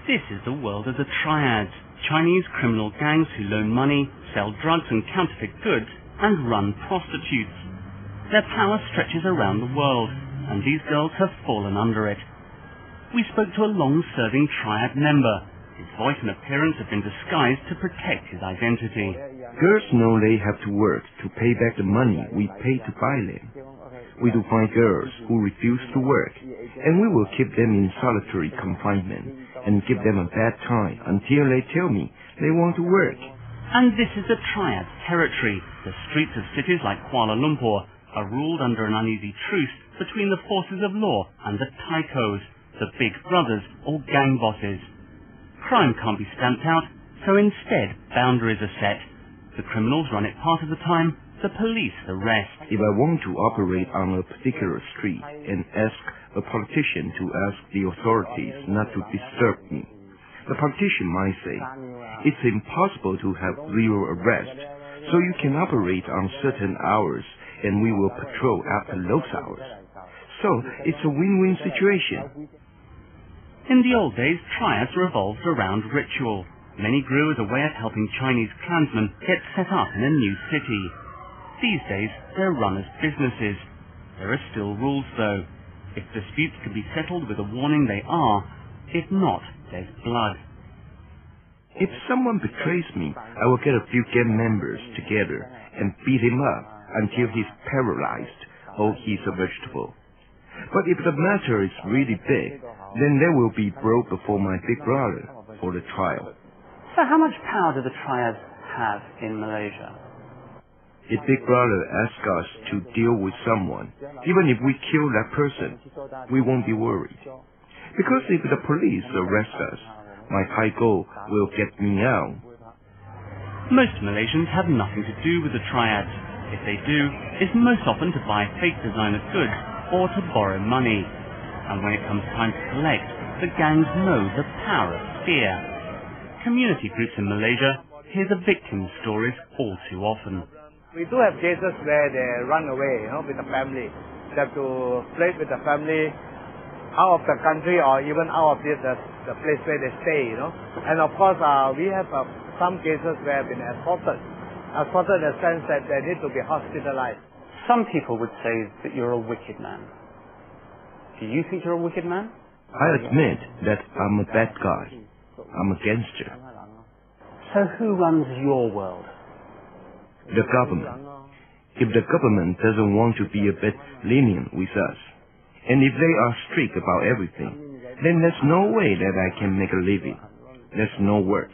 This is the world of the Triads, Chinese criminal gangs who loan money, sell drugs and counterfeit goods, and run prostitutes. Their power stretches around the world, and these girls have fallen under it. We spoke to a long-serving Triad member. His voice and appearance have been disguised to protect his identity. Girls know they have to work to pay back the money we pay to buy them. We do find girls who refuse to work, and we will keep them in solitary confinement and give them a bad time until they tell me they want to work. And this is the Triads territory. The streets of cities like Kuala Lumpur are ruled under an uneasy truce between the forces of law and the taikos, the big brothers or gang bosses. Crime can't be stamped out, so instead boundaries are set. The criminals run it part of the time, the police the rest. If I want to operate on a particular street and ask a politician to ask the authorities not to disturb me, the politician might say, it's impossible to have zero arrest, so you can operate on certain hours and we will patrol after those hours. So it's a win-win situation. In the old days, triads revolved around ritual. Many grew as a way of helping Chinese clansmen get set up in a new city. These days, they're run as businesses. There are still rules, though. If disputes can be settled with a warning, they are. If not, there's blood. If someone betrays me, I will get a few gang members together and beat him up until he's paralyzed or he's a vegetable. But if the matter is really big, then they will be brought before my big brother for the trial. So how much power do the Triads have in Malaysia? If Big Brother asks us to deal with someone, even if we kill that person, we won't be worried. Because if the police arrest us, my high goal will get me out. Most Malaysians have nothing to do with the Triads. If they do, it's most often to buy fake designer goods or to borrow money. And when it comes time to collect, the gangs know the power of fear. Community groups in Malaysia hear the victims' stories all too often. We do have cases where they run away, with the family. They have to flee with the family out of the country or even out of the place where they stay, And of course, we have some cases where have been assaulted in the sense that they need to be hospitalized. Some people would say that you're a wicked man. Do you think you're a wicked man? I admit that I'm a bad guy. I'm a gangster. So who runs your world? The government. If the government doesn't want to be a bit lenient with us, and if they are strict about everything, then there's no way that I can make a living. There's no work.